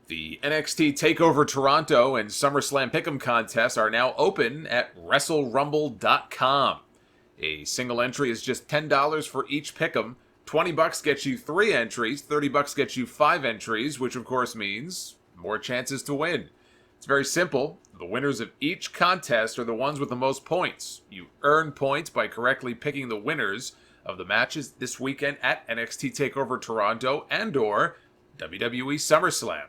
The NXT TakeOver Toronto and SummerSlam Pick'em contests are now open at WrestleRumble.com. A single entry is just $10 for each Pick'em. $20 gets you 3 entries, $30 gets you 5 entries, which of course means more chances to win. It's very simple. The winners of each contest are the ones with the most points. You earn points by correctly picking the winners of the matches this weekend at NXT TakeOver Toronto and/or WWE SummerSlam.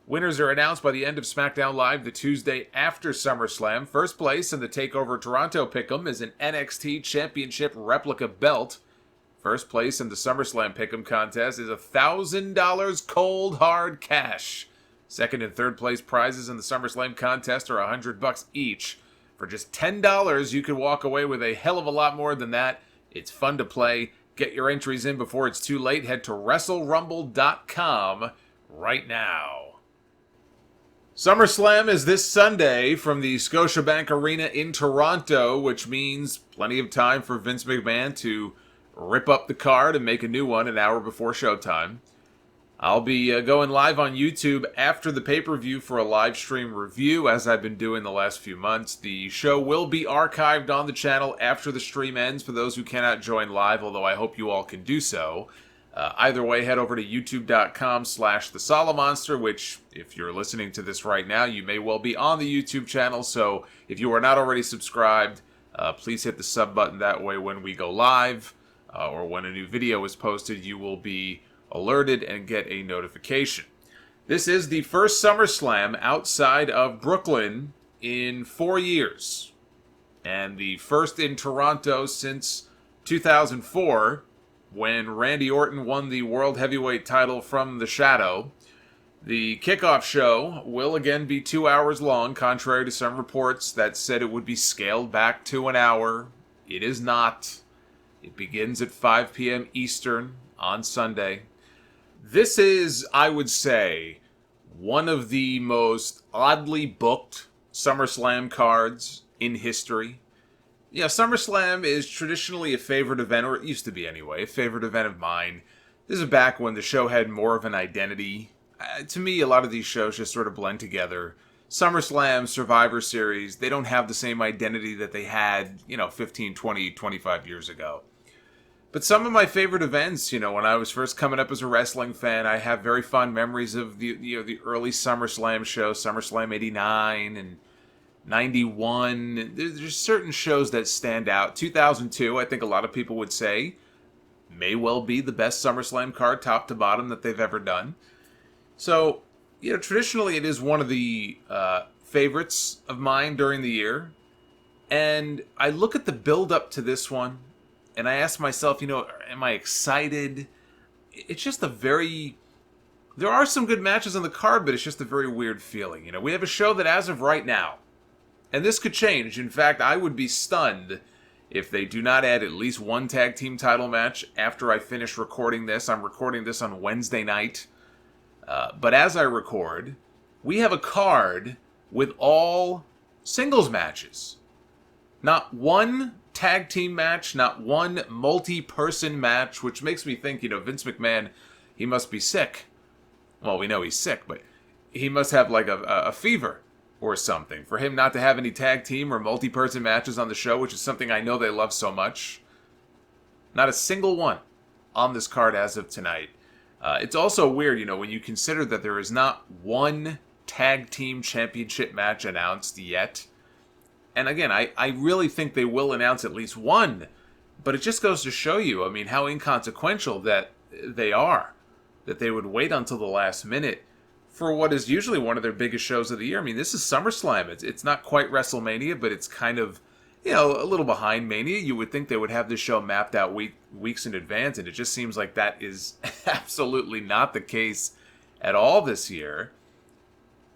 Winners are announced by the end of SmackDown Live the Tuesday after SummerSlam. First place in the TakeOver Toronto Pick'em is an NXT Championship replica belt. First place in the SummerSlam Pick'em contest is $1,000 cold hard cash. Second and third place prizes in the SummerSlam contest are $100 each. For just $10, you can walk away with a hell of a lot more than that. It's fun to play. Get your entries in before it's too late. Head to WrestleRumble.com right now. SummerSlam is this Sunday from the Scotiabank Arena in Toronto, which means plenty of time for Vince McMahon to rip up the card and make a new one an hour before showtime. I'll be going live on YouTube after the pay-per-view for a live stream review, as I've been doing the last few months. The show will be archived on the channel after the stream ends for those who cannot join live, although I hope you all can do so. Either way, head over to youtube.com/the Solomonster, which, if you're listening to this right now, you may well be on the YouTube channel. So if you are not already subscribed, please hit the sub button. That way, when we go live or when a new video is posted, you will be alerted and get a notification. This is the first SummerSlam outside of Brooklyn in 4 years, and the first in Toronto since 2004, when Randy Orton won the World Heavyweight title from The Shadow. The kickoff show will again be 2 hours long, contrary to some reports that said it would be scaled back to an hour. It is not. It begins at 5 p.m. Eastern on Sunday. This is, I would say, one of the most oddly booked SummerSlam cards in history. Yeah, SummerSlam is traditionally a favorite event, or it used to be anyway, a favorite event of mine. This is back when the show had more of an identity. To me, a lot of these shows just sort of blend together. SummerSlam, Survivor Series, they don't have the same identity that they had, 15, 20, 25 years ago. But some of my favorite events, when I was first coming up as a wrestling fan, I have very fond memories of the early SummerSlam show, SummerSlam 89 and 91. There's certain shows that stand out. 2002, I think a lot of people would say, may well be the best SummerSlam card, top to bottom, that they've ever done. So, traditionally it is one of the favorites of mine during the year. And I look at the build-up to this one, and I ask myself, am I excited? It's just there are some good matches on the card, but it's just a very weird feeling. We have a show that as of right now, and this could change. In fact, I would be stunned if they do not add at least one tag team title match after I finish recording this. I'm recording this on Wednesday night. But as I record, we have a card with all singles matches. Not one tag team match, not one multi-person match, which makes me think, Vince McMahon, he must be sick. Well, we know he's sick, but he must have like a fever or something for him not to have any tag team or multi-person matches on the show, which is something I know they love so much. Not a single one on this card as of tonight. It's also weird, when you consider that there is not one tag team championship match announced yet. And again, I really think they will announce at least one, but it just goes to show you, how inconsequential that they are, that they would wait until the last minute for what is usually one of their biggest shows of the year. This is SummerSlam. It's not quite WrestleMania, but it's kind of, a little behind Mania. You would think they would have this show mapped out weeks in advance, and it just seems like that is absolutely not the case at all this year.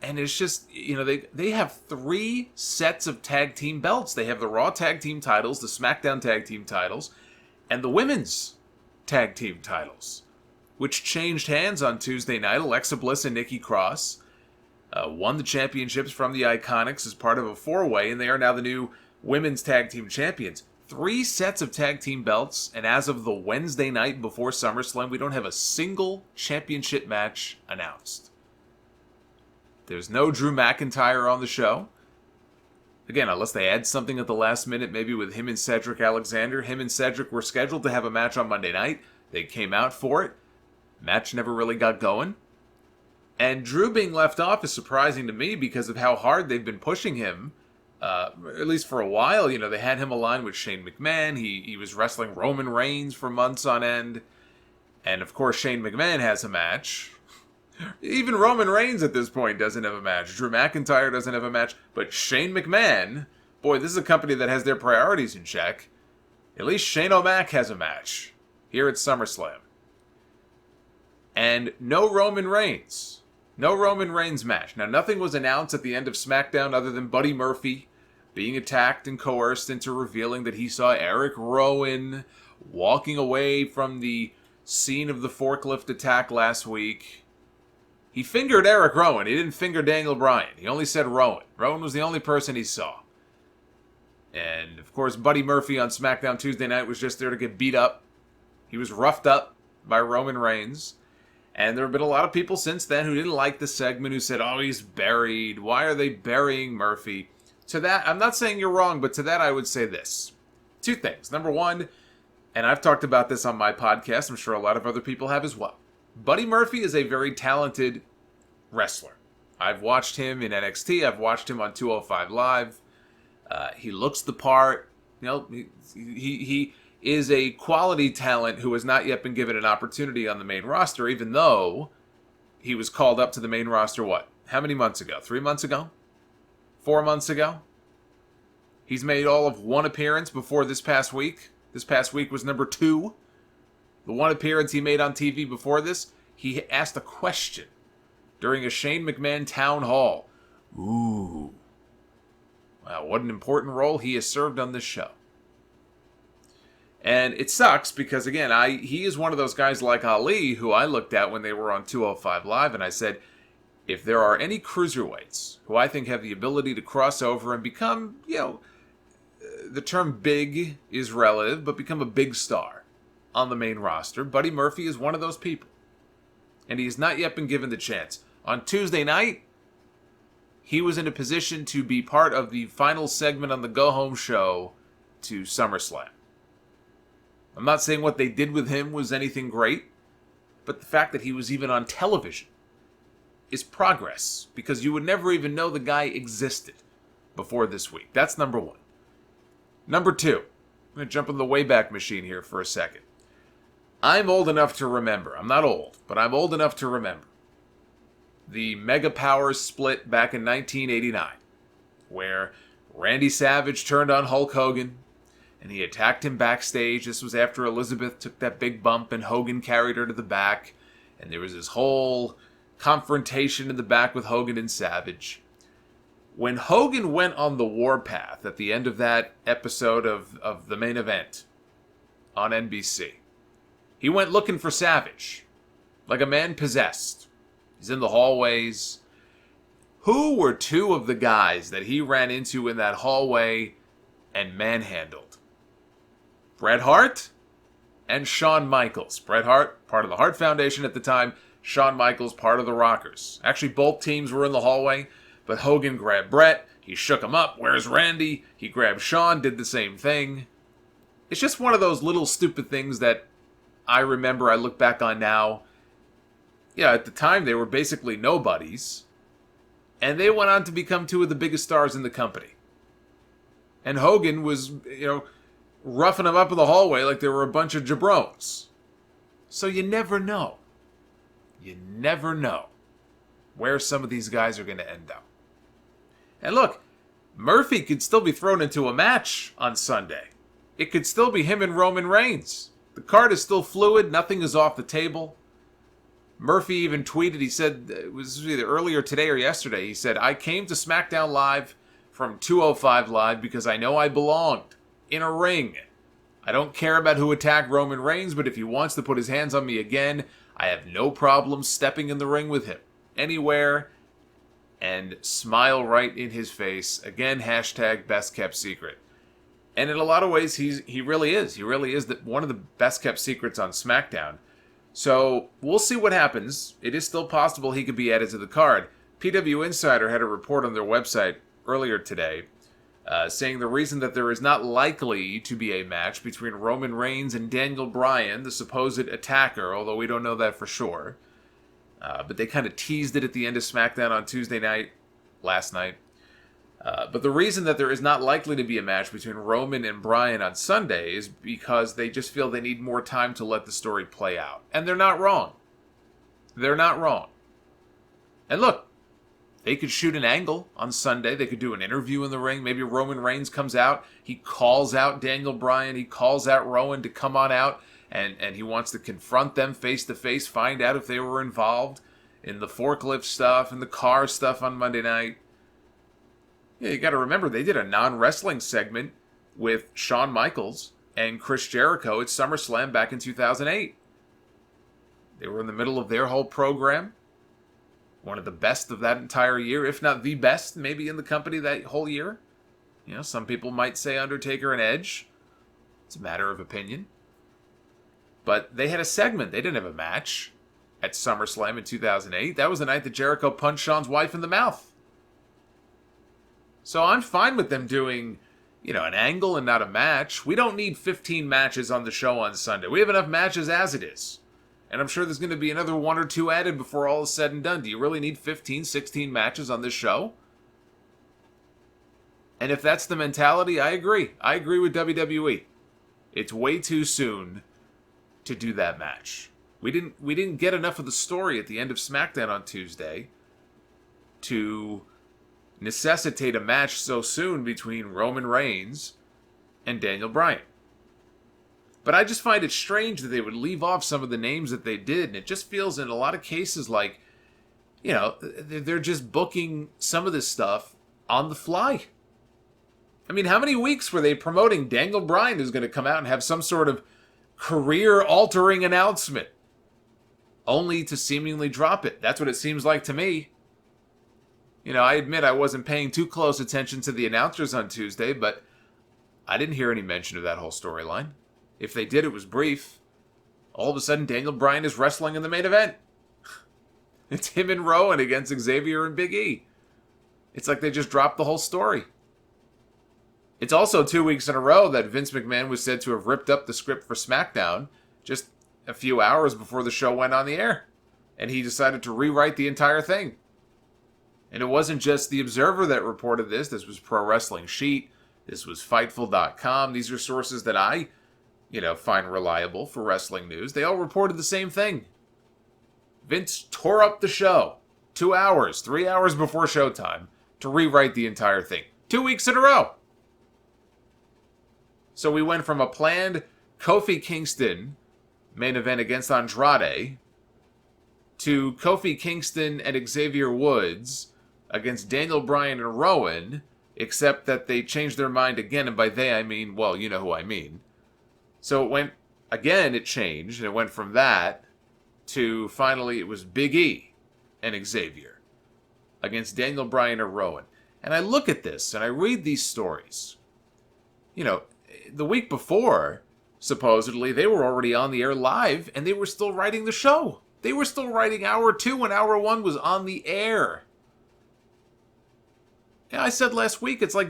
And it's just, they have 3 sets of tag team belts. They have the Raw tag team titles, the SmackDown tag team titles, and the women's tag team titles, which changed hands on Tuesday night. Alexa Bliss and Nikki Cross won the championships from the Iconics as part of a 4-way, and they are now the new women's tag team champions. 3 sets of tag team belts, and as of the Wednesday night before SummerSlam, we don't have a single championship match announced. There's no Drew McIntyre on the show. Again, unless they add something at the last minute, maybe with him and Cedric Alexander. Him and Cedric were scheduled to have a match on Monday night. They came out for it. Match never really got going. And Drew being left off is surprising to me because of how hard they've been pushing him. At least for a while, they had him aligned with Shane McMahon. He was wrestling Roman Reigns for months on end. And of course, Shane McMahon has a match. Even Roman Reigns at this point doesn't have a match. Drew McIntyre doesn't have a match. But Shane McMahon, boy, this is a company that has their priorities in check. At least Shane O'Mac has a match here at SummerSlam. And no Roman Reigns. No Roman Reigns match. Now, nothing was announced at the end of SmackDown other than Buddy Murphy being attacked and coerced into revealing that he saw Eric Rowan walking away from the scene of the forklift attack last week. He fingered Eric Rowan. He didn't finger Daniel Bryan. He only said Rowan. Rowan was the only person he saw. And, of course, Buddy Murphy on SmackDown Tuesday night was just there to get beat up. He was roughed up by Roman Reigns. And there have been a lot of people since then who didn't like the segment, who said, oh, he's buried. Why are they burying Murphy? To that, I'm not saying you're wrong, but to that I would say this. Two things. Number one, and I've talked about this on my podcast, I'm sure a lot of other people have as well. Buddy Murphy is a very talented wrestler. I've watched him in NXT. I've watched him on 205 Live. He looks the part. He is a quality talent who has not yet been given an opportunity on the main roster, even though he was called up to the main roster, what? How many months ago? 3 months ago? 4 months ago? He's made all of one appearance before this past week. This past week was number 2. The one appearance he made on TV before this, he asked a question during a Shane McMahon town hall. Ooh. Wow, what an important role he has served on this show. And it sucks because, again, he is one of those guys like Ali who I looked at when they were on 205 Live, and I said, if there are any cruiserweights who I think have the ability to cross over and become, the term big is relative, but become a big star on the main roster, Buddy Murphy is one of those people. And he has not yet been given the chance. On Tuesday night, he was in a position to be part of the final segment on the Go Home show to SummerSlam. I'm not saying what they did with him was anything great, but the fact that he was even on television is progress, because you would never even know the guy existed before this week. That's number one. Number two, I'm going to jump in the Wayback Machine here for a second. I'm old enough to remember. I'm not old, but I'm old enough to remember the Mega Powers split back in 1989, where Randy Savage turned on Hulk Hogan, and he attacked him backstage. This was after Elizabeth took that big bump and Hogan carried her to the back. And there was this whole confrontation in the back with Hogan and Savage. When Hogan went on the warpath at the end of that episode of the main event on NBC, he went looking for Savage, like a man possessed. He's in the hallways. Who were two of the guys that he ran into in that hallway and manhandled? Bret Hart and Shawn Michaels. Bret Hart, part of the Hart Foundation at the time. Shawn Michaels, part of the Rockers. Actually, both teams were in the hallway, but Hogan grabbed Bret. He shook him up. Where's Randy? He grabbed Shawn, did the same thing. It's just one of those little stupid things that I remember, I look back on now. Yeah, at the time, they were basically nobodies. And they went on to become two of the biggest stars in the company. And Hogan was, roughing them up in the hallway like they were a bunch of jabrones. So you never know. You never know where some of these guys are going to end up. And look, Murphy could still be thrown into a match on Sunday. It could still be him and Roman Reigns. The card is still fluid. Nothing is off the table. Murphy even tweeted, he said, it was either earlier today or yesterday, he said, I came to SmackDown Live from 205 Live because I know I belonged in a ring. I don't care about who attacked Roman Reigns, but if he wants to put his hands on me again, I have no problem stepping in the ring with him. Anywhere. And smile right in his face. Again, hashtag best kept secret. And in a lot of ways, he really is. He really is one of the best kept secrets on SmackDown. So we'll see what happens. It is still possible he could be added to the card. PW Insider had a report on their website earlier today saying the reason that there is not likely to be a match between Roman Reigns and Daniel Bryan, the supposed attacker, although we don't know that for sure. But they kind of teased it at the end of SmackDown on Tuesday night, last night. But the reason that there is not likely to be a match between Roman and Bryan on Sunday is because they just feel they need more time to let the story play out. And they're not wrong. They're not wrong. And look, they could shoot an angle on Sunday. They could do an interview in the ring. Maybe Roman Reigns comes out. He calls out Daniel Bryan. He calls out Rowan to come on out. And he wants to confront them face to face, find out if they were involved in the forklift stuff and the car stuff on Monday night. Yeah, you got to remember, they did a non-wrestling segment with Shawn Michaels and Chris Jericho at SummerSlam back in 2008. They were in the middle of their whole program. One of the best of that entire year, if not the best, maybe in the company that whole year. You know, some people might say Undertaker and Edge. It's a matter of opinion. But they had a segment. They didn't have a match at SummerSlam in 2008. That was the night that Jericho punched Shawn's wife in the mouth. So I'm fine with them doing, an angle and not a match. We don't need 15 matches on the show on Sunday. We have enough matches as it is. And I'm sure there's going to be another 1 or 2 added before all is said and done. Do you really need 15, 16 matches on this show? And if that's the mentality, I agree. I agree with WWE. It's way too soon to do that match. We didn't get enough of the story at the end of SmackDown on Tuesday to necessitate a match so soon between Roman Reigns and Daniel Bryan. But I just find it strange that they would leave off some of the names that they did, and it just feels in a lot of cases like, they're just booking some of this stuff on the fly. I mean, how many weeks were they promoting Daniel Bryan who's going to come out and have some sort of career-altering announcement, only to seemingly drop it? That's what it seems like to me. I admit I wasn't paying too close attention to the announcers on Tuesday, but I didn't hear any mention of that whole storyline. If they did, it was brief. All of a sudden, Daniel Bryan is wrestling in the main event. It's him and Rowan against Xavier and Big E. It's like they just dropped the whole story. It's also 2 weeks in a row that Vince McMahon was said to have ripped up the script for SmackDown just a few hours before the show went on the air. And he decided to rewrite the entire thing. And it wasn't just The Observer that reported this. This was Pro Wrestling Sheet. This was Fightful.com. These are sources that I find reliable for wrestling news. They all reported the same thing. Vince tore up the show 2 hours, 3 hours before showtime to rewrite the entire thing. 2 weeks in a row. So we went from a planned Kofi Kingston main event against Andrade to Kofi Kingston and Xavier Woods against Daniel Bryan and Rowan, except that they changed their mind again, and by they I mean, well, you know who I mean. So it changed, and it went from that to finally it was Big E and Xavier against Daniel Bryan or Rowan. And I look at this, and I read these stories. The week before, supposedly, they were already on the air live, and they were still writing the show. They were still writing Hour 2 when Hour 1 was on the air. And I said last week, it's like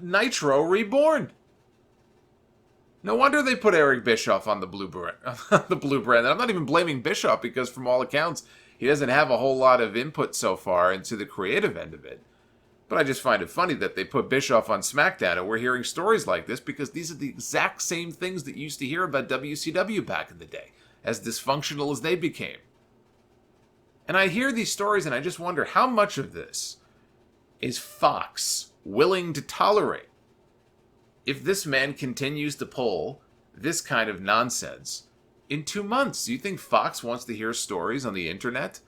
Nitro reborn. No wonder they put Eric Bischoff on the blue brand. And I'm not even blaming Bischoff because from all accounts, he doesn't have a whole lot of input so far into the creative end of it. But I just find it funny that they put Bischoff on SmackDown and we're hearing stories like this because these are the exact same things that you used to hear about WCW back in the day, as dysfunctional as they became. And I hear these stories and I just wonder how much of this is Fox willing to tolerate. If this man continues to pull this kind of nonsense in 2 months, do you think Fox wants to hear stories on the internet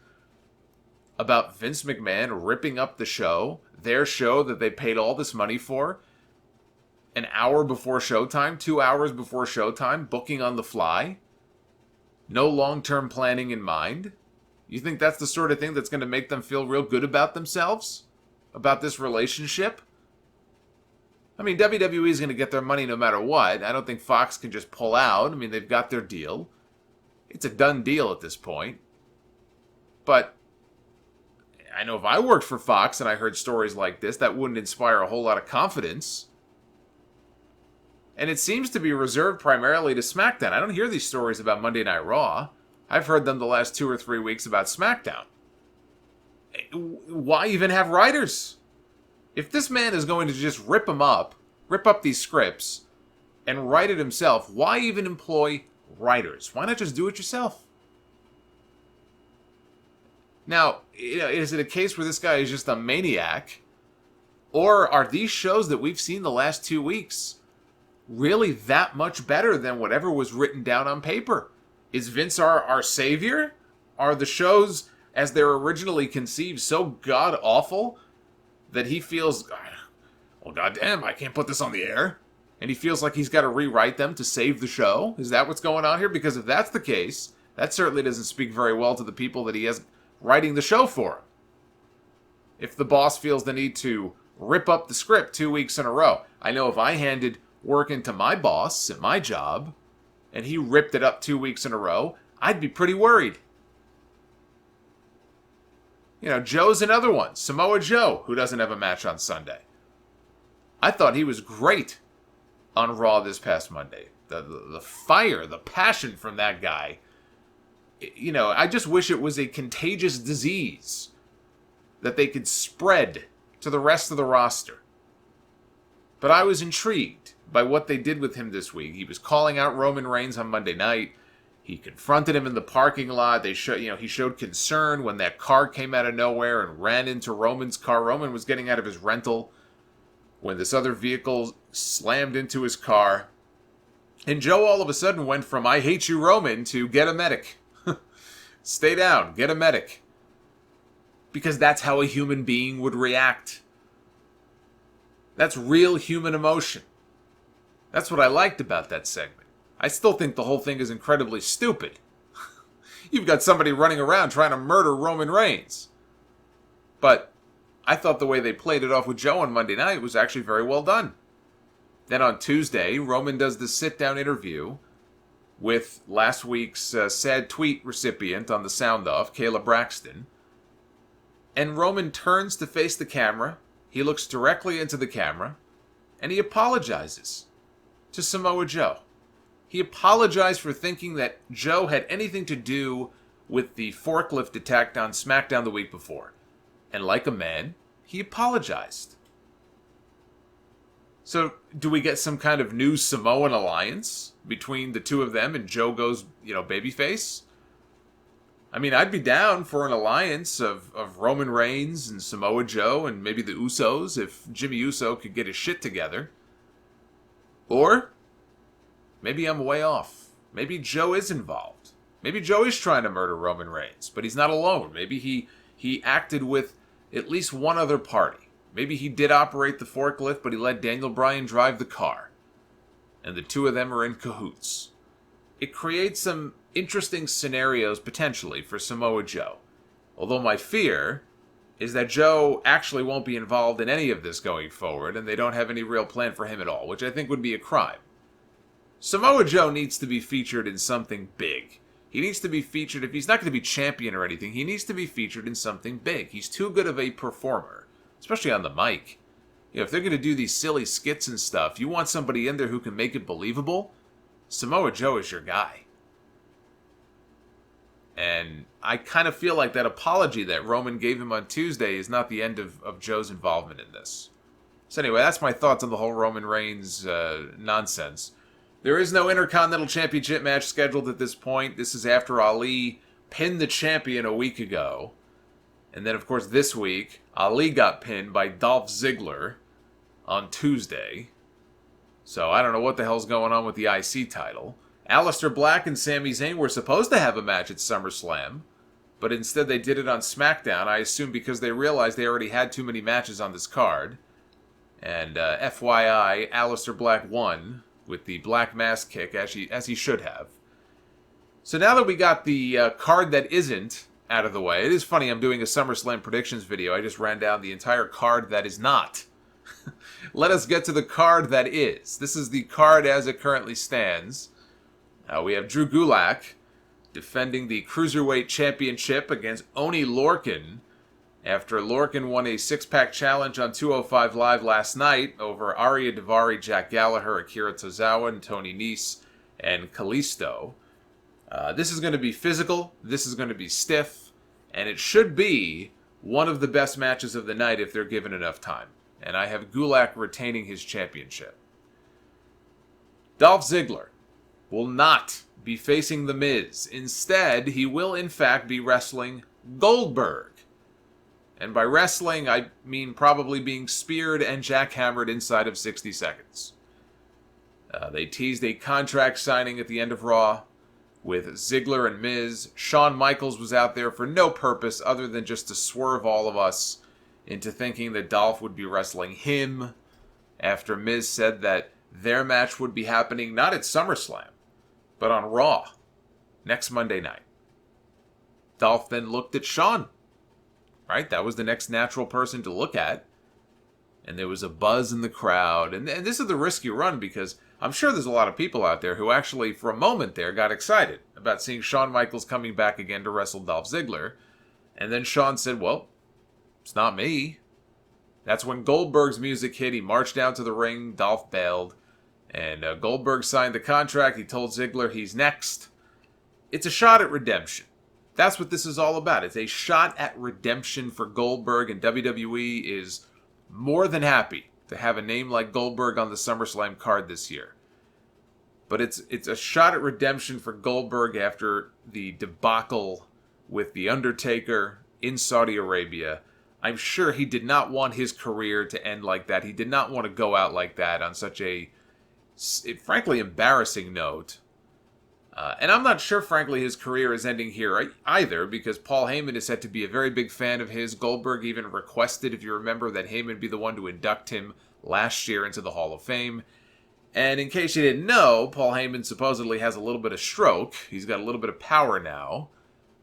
about Vince McMahon ripping up the show, their show that they paid all this money for, an hour before showtime, 2 hours before showtime, booking on the fly? No long-term planning in mind? You think that's the sort of thing that's going to make them feel real good about themselves? About this relationship? I mean, WWE is going to get their money no matter what. I don't think Fox can just pull out. I mean, they've got their deal. It's a done deal at this point. But I know if I worked for Fox and I heard stories like this, that wouldn't inspire a whole lot of confidence. And it seems to be reserved primarily to SmackDown. I don't hear these stories about Monday Night Raw. I've heard them the last 2 or 3 weeks about SmackDown. Why even have writers? If this man is going to just rip up these scripts, and write it himself, why even employ writers? Why not just do it yourself? Now, is it a case where this guy is just a maniac? Or are these shows that we've seen the last 2 weeks really that much better than whatever was written down on paper? Is Vince our savior? Are the shows, as they're originally conceived, so god-awful that he feels, well, goddamn, I can't put this on the air? And he feels like he's got to rewrite them to save the show? Is that what's going on here? Because if that's the case, that certainly doesn't speak very well to the people that he has writing the show for him. If the boss feels the need to rip up the script 2 weeks in a row. I know if I handed work into my boss at my job, and he ripped it up 2 weeks in a row, I'd be pretty worried. Joe's another one. Samoa Joe, who doesn't have a match on Sunday. I thought he was great on Raw this past Monday. The fire, the passion from that guy. I just wish it was a contagious disease that they could spread to the rest of the roster. But I was intrigued by what they did with him this week. He was calling out Roman Reigns on Monday night. He confronted him in the parking lot. He showed concern when that car came out of nowhere and ran into Roman's car. Roman was getting out of his rental when this other vehicle slammed into his car. And Joe all of a sudden went from, I hate you, Roman, to get a medic. Stay down, get a medic. Because that's how a human being would react. That's real human emotion. That's what I liked about that segment. I still think the whole thing is incredibly stupid. You've got somebody running around trying to murder Roman Reigns. But I thought the way they played it off with Joe on Monday night was actually very well done. Then on Tuesday, Roman does the sit-down interview with last week's sad tweet recipient on the Sound Off, Kayla Braxton. And Roman turns to face the camera. He looks directly into the camera. And he apologizes to Samoa Joe. He apologized for thinking that Joe had anything to do with the forklift attack on SmackDown the week before. And like a man, he apologized. So, do we get some kind of new Samoan alliance between the two of them and Joe goes, babyface? I mean, I'd be down for an alliance of Roman Reigns and Samoa Joe and maybe the Usos if Jimmy Uso could get his shit together. Or maybe I'm way off. Maybe Joe is involved. Maybe Joe is trying to murder Roman Reigns, but he's not alone. Maybe he acted with at least one other party. Maybe he did operate the forklift, but he let Daniel Bryan drive the car. And the two of them are in cahoots. It creates some interesting scenarios, potentially, for Samoa Joe. Although my fear is that Joe actually won't be involved in any of this going forward, and they don't have any real plan for him at all, which I think would be a crime. Samoa Joe needs to be featured in something big. He needs to be featured, if he's not going to be champion or anything, he needs to be featured in something big. He's too good of a performer, especially on the mic. If they're going to do these silly skits and stuff, you want somebody in there who can make it believable, Samoa Joe is your guy. And I kind of feel like that apology that Roman gave him on Tuesday is not the end of Joe's involvement in this. So anyway, that's my thoughts on the whole Roman Reigns nonsense. There is no Intercontinental Championship match scheduled at this point. This is after Ali pinned the champion a week ago. And then, of course, this week, Ali got pinned by Dolph Ziggler on Tuesday. So I don't know what the hell's going on with the IC title. Alistair Black and Sami Zayn were supposed to have a match at SummerSlam, but instead they did it on SmackDown, I assume because they realized they already had too many matches on this card. And FYI, Alistair Black won with the Black Mass kick, as he should have. So now that we got the card that isn't out of the way, it is funny, I'm doing a SummerSlam predictions video. I just ran down the entire card that is not. Let us get to the card that is. This is the card as it currently stands. We have Drew Gulick defending the Cruiserweight Championship against Oney Lorcan After Lorcan won a six-pack challenge on 205 Live last night over Arya Daivari, Jack Gallagher, Akira Tozawa, and Tony Nese, and Kalisto. This is going to be physical, this is going to be stiff, and it should be one of the best matches of the night if they're given enough time. And I have Gulick retaining his championship. Dolph Ziggler will not be facing The Miz. Instead, he will in fact be wrestling Goldberg. And by wrestling, I mean probably being speared and jackhammered inside of 60 seconds. They teased a contract signing at the end of Raw with Ziggler and Miz. Shawn Michaels was out there for no purpose other than just to swerve all of us into thinking that Dolph would be wrestling him after Miz said that their match would be happening not at SummerSlam, but on Raw next Monday night. Dolph then looked at Shawn. Right? That was the next natural person to look at. And there was a buzz in the crowd. And this is the risk you run because I'm sure there's a lot of people out there who actually, for a moment there, got excited about seeing Shawn Michaels coming back again to wrestle Dolph Ziggler. And then Shawn said, well, it's not me. That's when Goldberg's music hit. He marched down to the ring. Dolph bailed. And Goldberg signed the contract. He told Ziggler he's next. It's a shot at redemption. That's what this is all about. It's a shot at redemption for Goldberg, and WWE is more than happy to have a name like Goldberg on the SummerSlam card this year. But it's a shot at redemption for Goldberg after the debacle with The Undertaker in Saudi Arabia. I'm sure he did not want his career to end like that. He did not want to go out like that on such a, frankly, embarrassing note. And I'm not sure, frankly, his career is ending here either, because Paul Heyman is said to be a very big fan of his. Goldberg even requested, if you remember, that Heyman be the one to induct him last year into the Hall of Fame. And in case you didn't know, Paul Heyman supposedly has a little bit of stroke. He's got a little bit of power now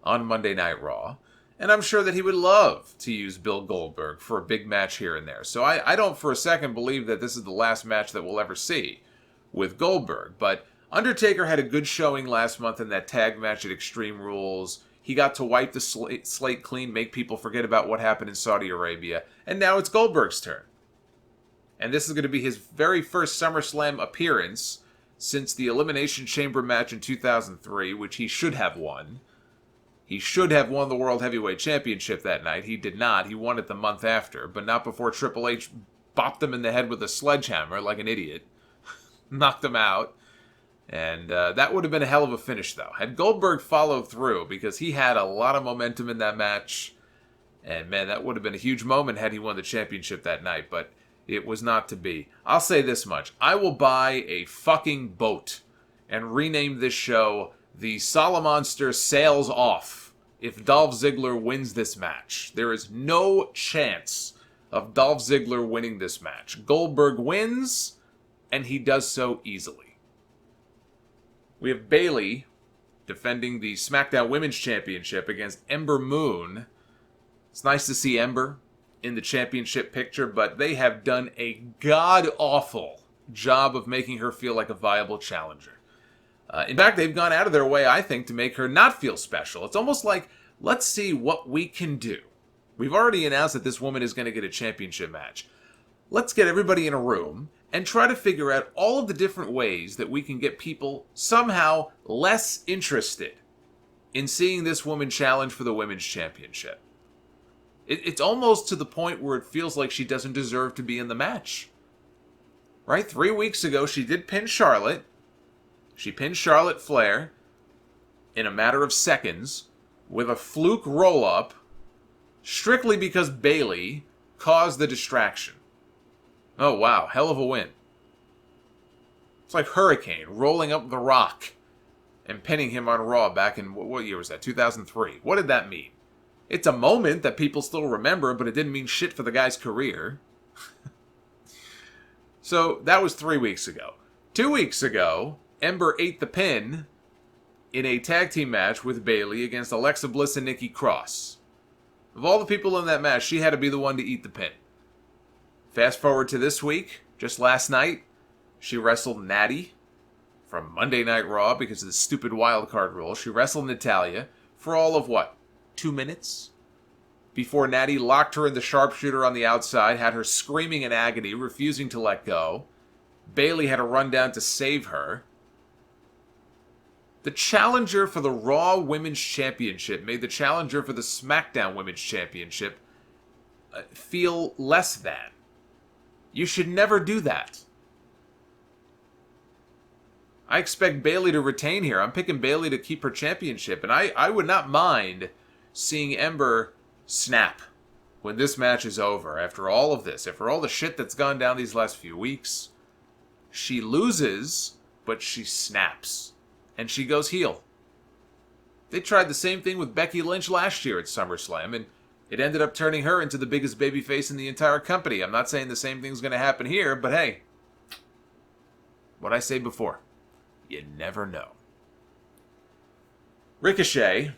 on Monday Night Raw. And I'm sure that he would love to use Bill Goldberg for a big match here and there. So I don't for a second believe that this is the last match that we'll ever see with Goldberg. But Undertaker had a good showing last month in that tag match at Extreme Rules. He got to wipe the slate clean, make people forget about what happened in Saudi Arabia. And now it's Goldberg's turn. And this is going to be his very first SummerSlam appearance since the Elimination Chamber match in 2003, which he should have won. He should have won the World Heavyweight Championship that night. He did not. He won it the month after, but not before Triple H bopped him in the head with a sledgehammer like an idiot. Knocked him out. And that would have been a hell of a finish, though. Had Goldberg followed through, because he had a lot of momentum in that match. And, man, that would have been a huge moment had he won the championship that night. But it was not to be. I'll say this much. I will buy a fucking boat and rename this show the Solomonster Sounds Off if Dolph Ziggler wins this match. There is no chance of Dolph Ziggler winning this match. Goldberg wins, and he does so easily. We have Bayley defending the SmackDown Women's Championship against Ember Moon. It's nice to see Ember in the championship picture, but they have done a god-awful job of making her feel like a viable challenger. In fact, they've gone out of their way, I think, to make her not feel special. It's almost like, let's see what we can do. We've already announced that this woman is going to get a championship match. Let's get everybody in a room and try to figure out all of the different ways that we can get people somehow less interested in seeing this woman challenge for the Women's Championship. It's almost to the point where it feels like she doesn't deserve to be in the match. Right? 3 weeks ago, she did pin Charlotte. She pinned Charlotte Flair in a matter of seconds with a fluke roll-up strictly because Bayley caused the distraction. Oh, wow. Hell of a win. It's like Hurricane rolling up The Rock and pinning him on Raw back in, what year was that? 2003. What did that mean? It's a moment that people still remember, but it didn't mean shit for the guy's career. So, that was 3 weeks ago. 2 weeks ago, Ember ate the pin in a tag team match with Bayley against Alexa Bliss and Nikki Cross. Of all the people in that match, she had to be the one to eat the pin. Fast forward to this week, just last night, she wrestled Natty from Monday Night Raw because of the stupid wildcard rule. She wrestled Natalya for all of what? 2 minutes? before Natty locked her in the sharpshooter on the outside, had her screaming in agony, refusing to let go. Bayley had to run down to save her. The challenger for the Raw Women's Championship made the challenger for the SmackDown Women's Championship feel less than. You should never do that. I expect Bayley to retain here. I'm picking Bayley to keep her championship, and I would not mind seeing Ember snap when this match is over. After all of this, after all the shit that's gone down these last few weeks, she loses, but she snaps, and she goes heel. They tried the same thing with Becky Lynch last year at SummerSlam, and it ended up turning her into the biggest babyface in the entire company. I'm not saying the same thing's going to happen here, but hey, what I say before, you never know. Ricochet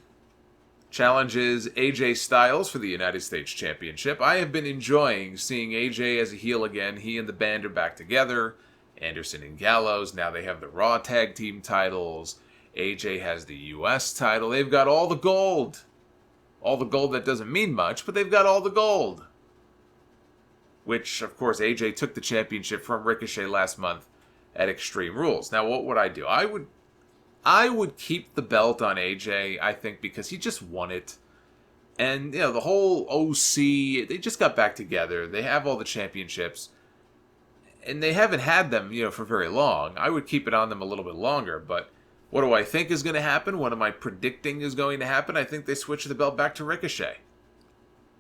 challenges AJ Styles for the United States Championship. I have been enjoying seeing AJ as a heel again. He and the band are back together. Anderson and Gallows, now they have the Raw Tag Team titles. AJ has the US title. They've got all the gold. All the gold that doesn't mean much, but they've got all the gold. Which, of course, AJ took the championship from Ricochet last month at Extreme Rules. Now, what would I do? I would keep the belt on AJ, I think, because he just won it. And, you know, the whole OC, they just got back together. They have all the championships. And they haven't had them, you know, for very long. I would keep it on them a little bit longer, but what do I think is going to happen? What am I predicting is going to happen? I think they switch the belt back to Ricochet.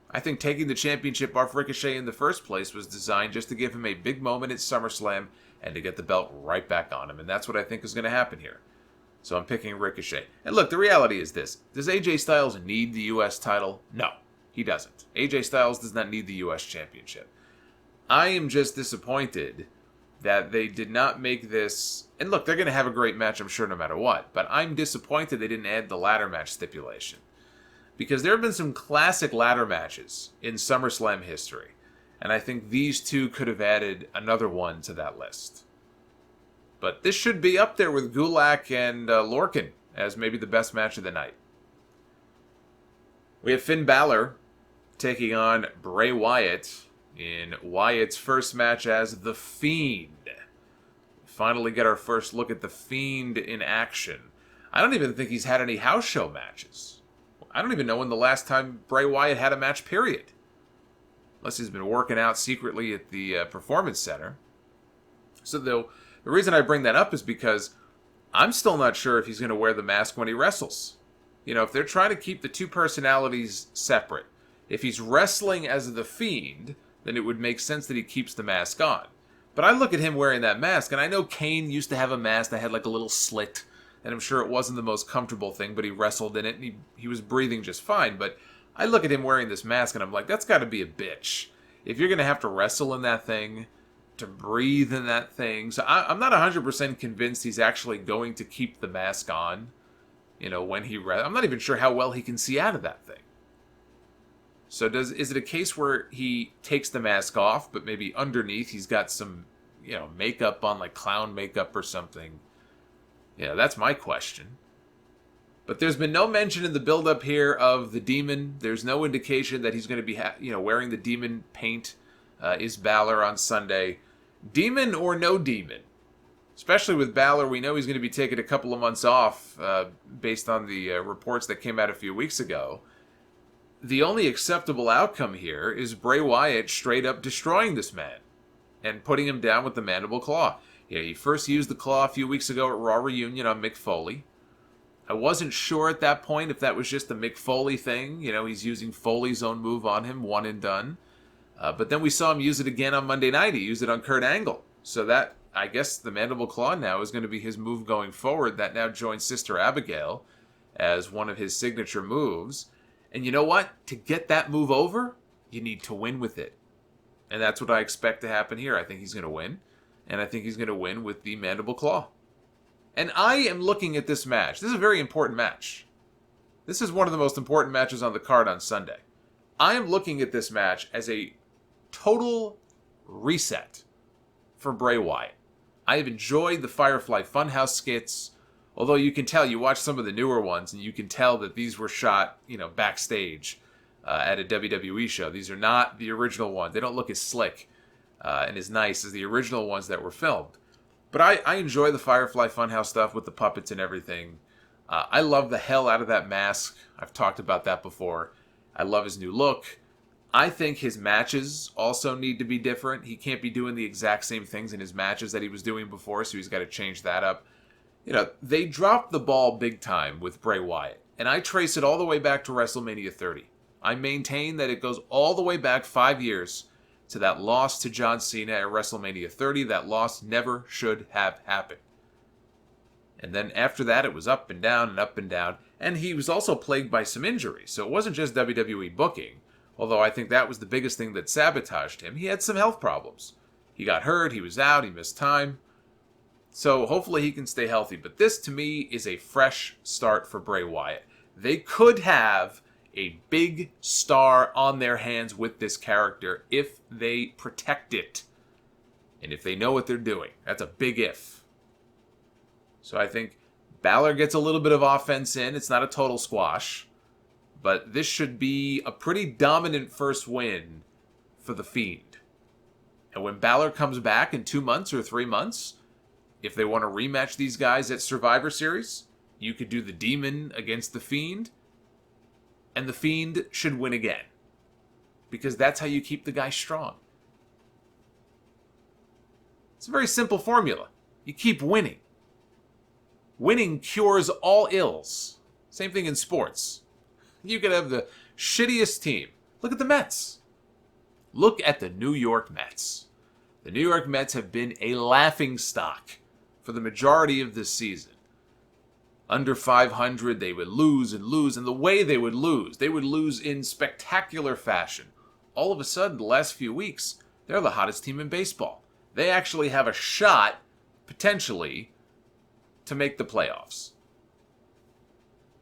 I think taking the championship off Ricochet in the first place was designed just to give him a big moment at SummerSlam and to get the belt right back on him. And that's what I think is going to happen here. So I'm picking Ricochet. And look, the reality is this. Does AJ Styles need the US title? No, he doesn't. AJ Styles does not need the US championship. I am just disappointed that they did not make this... And look, they're going to have a great match, I'm sure, no matter what. But I'm disappointed they didn't add the ladder match stipulation. Because there have been some classic ladder matches in SummerSlam history. And I think these two could have added another one to that list. But this should be up there with Gulick and Lorcan as maybe the best match of the night. We have Finn Balor taking on Bray Wyatt in Wyatt's first match as The Fiend. Finally get our first look at The Fiend in action. I don't even think he's had any house show matches. I don't even know when the last time Bray Wyatt had a match, period. Unless he's been working out secretly at the Performance Center. So the reason I bring that up is because I'm still not sure if he's going to wear the mask when he wrestles. You know, if they're trying to keep the two personalities separate, if he's wrestling as The Fiend, then it would make sense that he keeps the mask on. But I look at him wearing that mask, and I know Kane used to have a mask that had like a little slit, and I'm sure it wasn't the most comfortable thing, but he wrestled in it, and he was breathing just fine. But I look at him wearing this mask, and I'm like, that's got to be a bitch. If you're going to have to wrestle in that thing, to breathe in that thing. So I'm not 100% convinced he's actually going to keep the mask on, you know, when he... I'm not even sure how well he can see out of that thing. So is it a case where he takes the mask off, but maybe underneath he's got some, you know, makeup on, like clown makeup or something? Yeah, that's my question. But there's been no mention in the build-up here of the Demon. There's no indication that he's going to be, wearing the Demon paint. Is Balor on Sunday? Demon or no Demon? Especially with Balor, we know he's going to be taking a couple of months off based on the reports that came out a few weeks ago. The only acceptable outcome here is Bray Wyatt straight up destroying this man and putting him down with the mandible claw. Yeah, he first used the claw a few weeks ago at Raw Reunion on Mick Foley. I wasn't sure at that point if that was just a Mick Foley thing. You know, he's using Foley's own move on him, one and done. But then we saw him use it again on Monday night. He used it on Kurt Angle. So that, I guess, the mandible claw now is going to be his move going forward. That now joins Sister Abigail as one of his signature moves. And you know what? To get that move over, you need to win with it. And that's what I expect to happen here. I think he's going to win. And I think he's going to win with the mandible claw. And I am looking at this match. This is a very important match. This is one of the most important matches on the card on Sunday. I am looking at this match as a total reset for Bray Wyatt. I have enjoyed the Firefly Funhouse skits. Although you can tell, you watch some of the newer ones, and you can tell that these were shot, backstage at a WWE show. These are not the original ones. They don't look as slick and as nice as the original ones that were filmed. But I enjoy the Firefly Funhouse stuff with the puppets and everything. I love the hell out of that mask. I've talked about that before. I love his new look. I think his matches also need to be different. He can't be doing the exact same things in his matches that he was doing before, so he's got to change that up. You know, they dropped the ball big time with Bray Wyatt, and I trace it all the way back to WrestleMania 30. I maintain that it goes all the way back 5 years to that loss to John Cena at WrestleMania 30. That loss never should have happened. And then after that, it was up and down and up and down. And he was also plagued by some injuries. So it wasn't just WWE booking. Although I think that was the biggest thing that sabotaged him. He had some health problems. He got hurt, he was out, he missed time. So hopefully he can stay healthy. But this, to me, is a fresh start for Bray Wyatt. They could have a big star on their hands with this character if they protect it. And if they know what they're doing. That's a big if. So I think Balor gets a little bit of offense in. It's not a total squash. But this should be a pretty dominant first win for The Fiend. And when Balor comes back in 2 months or 3 months, if they want to rematch these guys at Survivor Series, you could do the Demon against The Fiend. And The Fiend should win again. Because that's how you keep the guy strong. It's a very simple formula. You keep winning. Winning cures all ills. Same thing in sports. You could have the shittiest team. Look at the Mets. Look at the New York Mets. The New York Mets have been a laughingstock for the majority of this season. Under 500, they would lose and lose. And the way they would lose in spectacular fashion. All of a sudden, the last few weeks, they're the hottest team in baseball. They actually have a shot, potentially, to make the playoffs.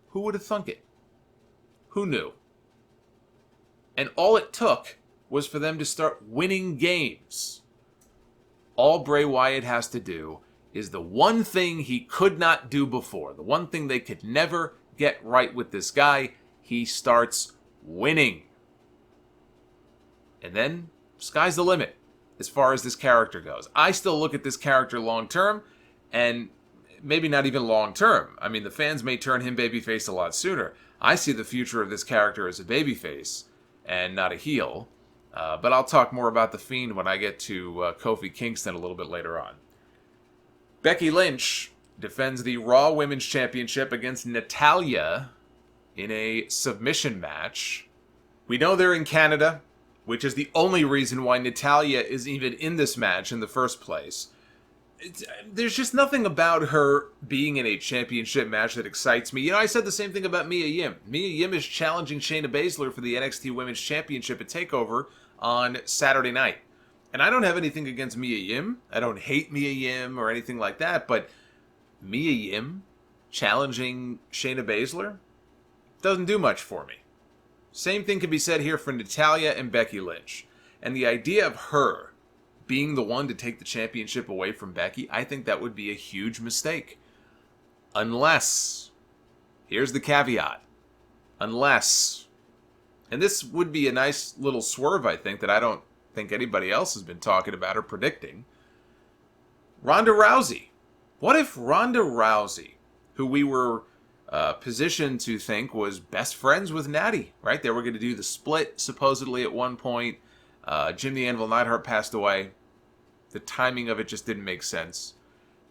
Who would have thunk it? Who knew? And all it took was for them to start winning games. All Bray Wyatt has to do is the one thing he could not do before, the one thing they could never get right with this guy, he starts winning. And then, sky's the limit as far as this character goes. I still look at this character long term, and maybe not even long term. I mean, the fans may turn him babyface a lot sooner. I see the future of this character as a babyface and not a heel. But I'll talk more about The Fiend when I get to Kofi Kingston a little bit later on. Becky Lynch defends the Raw Women's Championship against Natalya in a submission match. We know they're in Canada, which is the only reason why Natalya is even in this match in the first place. There's just nothing about her being in a championship match that excites me. You know, I said the same thing about Mia Yim. Mia Yim is challenging Shayna Baszler for the NXT Women's Championship at TakeOver on Saturday night. And I don't have anything against Mia Yim. I don't hate Mia Yim or anything like that, but Mia Yim challenging Shayna Baszler doesn't do much for me. Same thing can be said here for Natalya and Becky Lynch. And the idea of her being the one to take the championship away from Becky, I think that would be a huge mistake. Unless, here's the caveat, unless, and this would be a nice little swerve, I think, that I don't think anybody else has been talking about or predicting. Ronda Rousey. What if Ronda Rousey, who we were positioned to think was best friends with Natty, right? They were going to do the split, supposedly, at one point. Jim the Anvil Neidhart passed away. The timing of it just didn't make sense.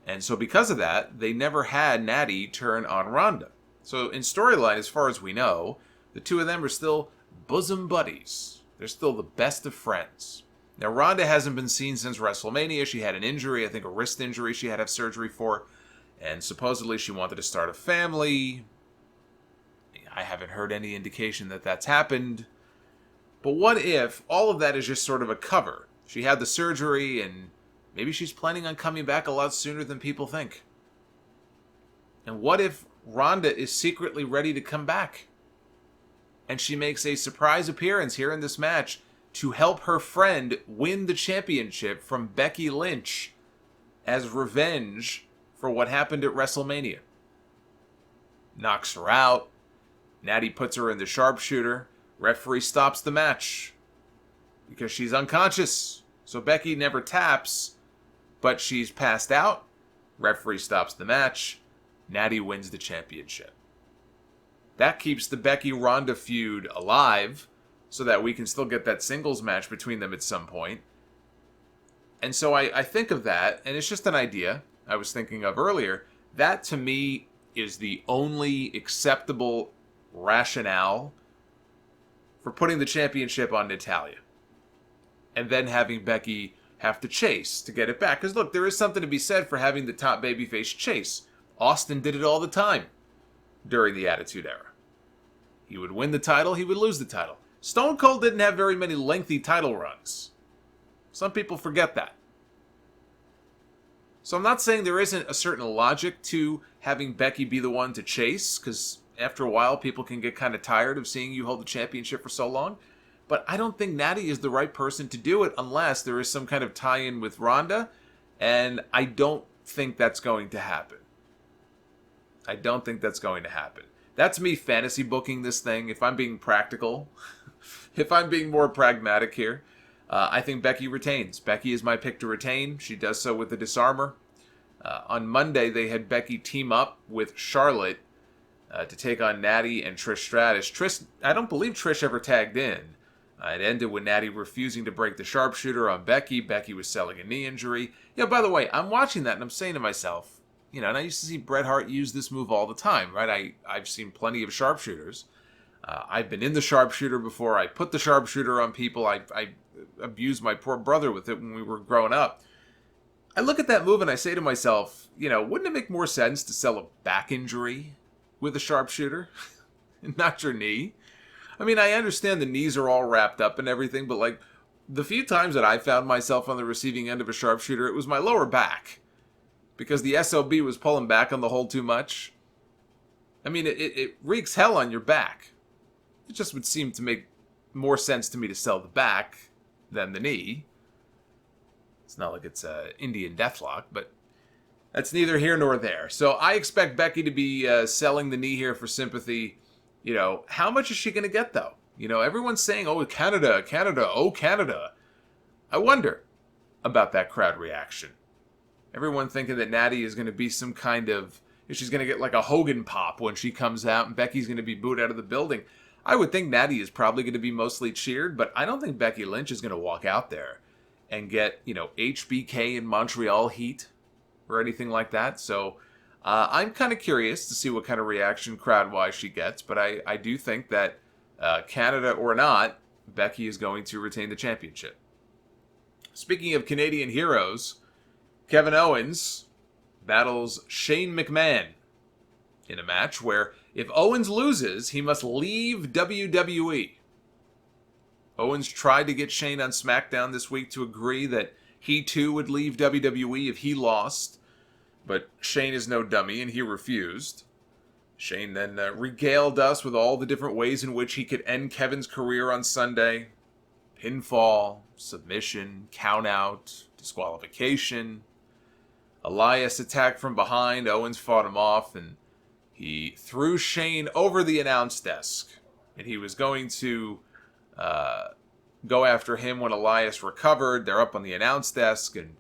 And so because of that, they never had Natty turn on Ronda. So in storyline, as far as we know, the two of them are still bosom buddies. They're still the best of friends. Now, Ronda hasn't been seen since WrestleMania. She had an injury, I think a wrist injury she had to have surgery for. And supposedly she wanted to start a family. I haven't heard any indication that that's happened. But what if all of that is just sort of a cover? She had the surgery, and maybe she's planning on coming back a lot sooner than people think. And what if Ronda is secretly ready to come back? And she makes a surprise appearance here in this match to help her friend win the championship from Becky Lynch as revenge for what happened at WrestleMania. Knocks her out. Natty puts her in the sharpshooter. Referee stops the match because she's unconscious. So Becky never taps, but she's passed out. Referee stops the match. Natty wins the championship. That keeps the Becky-Ronda feud alive so that we can still get that singles match between them at some point. And so I think of that, and it's just an idea I was thinking of earlier. That, to me, is the only acceptable rationale for putting the championship on Natalya. And then having Becky have to chase to get it back. Because, look, there is something to be said for having the top babyface chase. Austin did it all the time during the Attitude Era. He would win the title, he would lose the title. Stone Cold didn't have very many lengthy title runs. Some people forget that. So I'm not saying there isn't a certain logic to having Becky be the one to chase, because after a while people can get kind of tired of seeing you hold the championship for so long. But I don't think Natty is the right person to do it unless there is some kind of tie-in with Ronda, and I don't think that's going to happen. I don't think that's going to happen. That's me fantasy booking this thing. If I'm being practical, if I'm being more pragmatic here, I think Becky retains. Becky is my pick to retain. She does so with the disarmor. On Monday, they had Becky team up with Charlotte to take on Natty and Trish Stratus. I don't believe Trish ever tagged in. It ended with Natty refusing to break the sharpshooter on Becky. Becky was selling a knee injury. By the way, I'm watching that and I'm saying to myself, and I used to see Bret Hart use this move all the time, right? I've seen plenty of sharpshooters. I've been in the sharpshooter before. I put the sharpshooter on people. I abused my poor brother with it when we were growing up. I look at that move and I say to myself, wouldn't it make more sense to sell a back injury with a sharpshooter? Not your knee. I mean, I understand the knees are all wrapped up and everything, but like the few times that I found myself on the receiving end of a sharpshooter, it was my lower back. Because the SOB was pulling back on the hold too much. I mean, it wreaks hell on your back. It just would seem to make more sense to me to sell the back than the knee. It's not like it's Indian Deathlock, but that's neither here nor there. So I expect Becky to be selling the knee here for sympathy. How much is she going to get, though? Everyone's saying, oh, Canada, oh, Canada. I wonder about that crowd reaction. Everyone thinking that Natty is going to be some kind of... She's going to get like a Hogan pop when she comes out and Becky's going to be booed out of the building. I would think Natty is probably going to be mostly cheered, but I don't think Becky Lynch is going to walk out there and get, HBK in Montreal heat or anything like that. So I'm kind of curious to see what kind of reaction crowd-wise she gets, but I do think that Canada or not, Becky is going to retain the championship. Speaking of Canadian heroes... Kevin Owens battles Shane McMahon in a match where if Owens loses, he must leave WWE. Owens tried to get Shane on SmackDown this week to agree that he too would leave WWE if he lost, but Shane is no dummy and he refused. Shane then regaled us with all the different ways in which he could end Kevin's career on Sunday. Pinfall, submission, countout, disqualification. Elias attacked from behind. Owens fought him off, and he threw Shane over the announce desk. And he was going to go after him when Elias recovered. They're up on the announce desk, and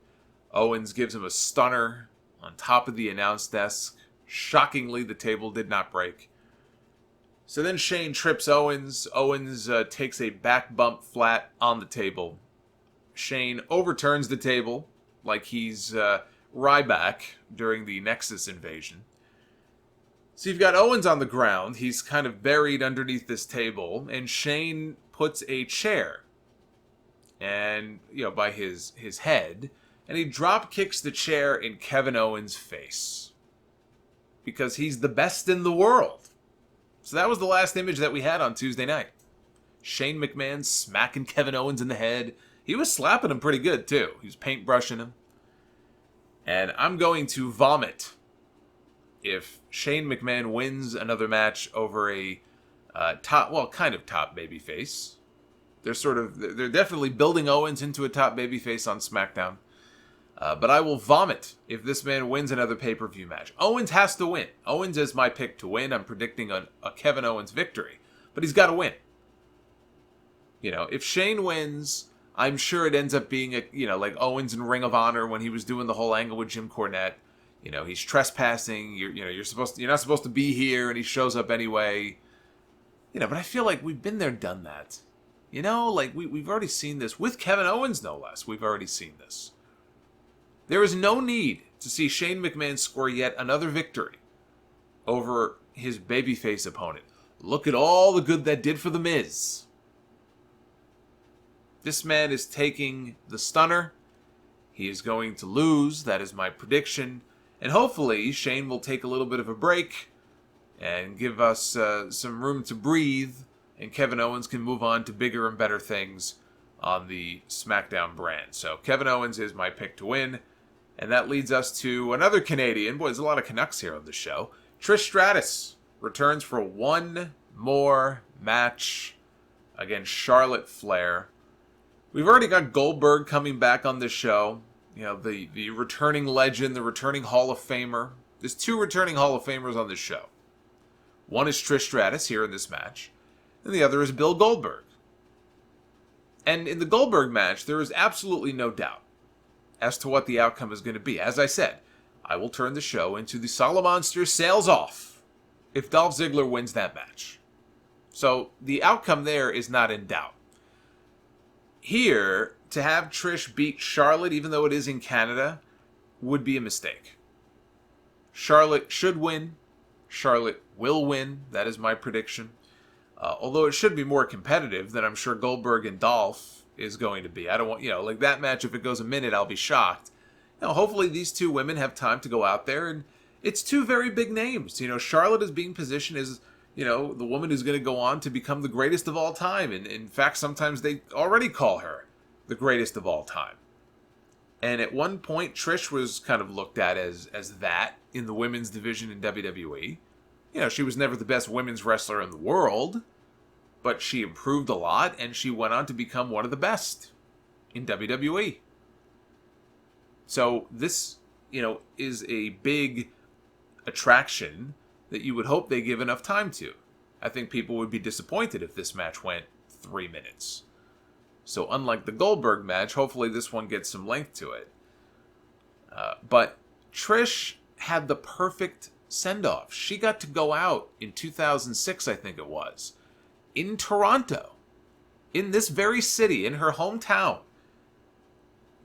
Owens gives him a stunner on top of the announce desk. Shockingly, the table did not break. So then Shane trips Owens. Owens takes a back bump flat on the table. Shane overturns the table like he's... Ryback during the Nexus invasion. So you've got Owens on the ground. He's kind of buried underneath this table, and Shane puts a chair and by his head, and he drop kicks the chair in Kevin Owens' face because he's the best in the world. So that was the last image that we had on Tuesday night. Shane McMahon smacking Kevin Owens in the head. He was slapping him pretty good too. He was paintbrushing him. And I'm going to vomit if Shane McMahon wins another match over a top babyface. They're definitely building Owens into a top babyface on SmackDown. But I will vomit if this man wins another pay-per-view match. Owens has to win. Owens is my pick to win. I'm predicting a Kevin Owens victory. But he's got to win. If Shane wins, I'm sure it ends up being like Owens in Ring of Honor when he was doing the whole angle with Jim Cornette. He's trespassing. You're not supposed to be here, and he shows up anyway. But I feel like we've been there, done that. Like we've already seen this with Kevin Owens, no less. We've already seen this. There is no need to see Shane McMahon score yet another victory over his babyface opponent. Look at all the good that did for The Miz. This man is taking the stunner. He is going to lose. That is my prediction. And hopefully Shane will take a little bit of a break and give us some room to breathe, and Kevin Owens can move on to bigger and better things on the SmackDown brand. So Kevin Owens is my pick to win, and that leads us to another Canadian. Boy, there's a lot of Canucks here on the show. Trish Stratus returns for one more match against Charlotte Flair. We've already got Goldberg coming back on this show. The returning legend, the returning Hall of Famer. There's two returning Hall of Famers on this show. One is Trish Stratus here in this match, and the other is Bill Goldberg. And in the Goldberg match, there is absolutely no doubt as to what the outcome is going to be. As I said, I will turn the show into the Solomonster Sounds Off if Dolph Ziggler wins that match. So the outcome there is not in doubt. Here, to have Trish beat Charlotte, even though it is in Canada, would be a mistake. Charlotte should win. Charlotte will win. That is my prediction. Although it should be more competitive than I'm sure Goldberg and Dolph is going to be. I don't want, like that match, if it goes a minute, I'll be shocked. Hopefully these two women have time to go out there, and it's two very big names. Charlotte is being positioned as, the woman who's going to go on to become the greatest of all time. And in fact, sometimes they already call her the greatest of all time. And at one point, Trish was kind of looked at as that in the women's division in WWE. She was never the best women's wrestler in the world, but she improved a lot, and she went on to become one of the best in WWE. So this, is a big attraction that you would hope they give enough time to. I think people would be disappointed if this match went 3 minutes. So unlike the Goldberg match, hopefully this one gets some length to it. But Trish had the perfect send-off. She got to go out in 2006, I think it was, in Toronto, in this very city, in her hometown,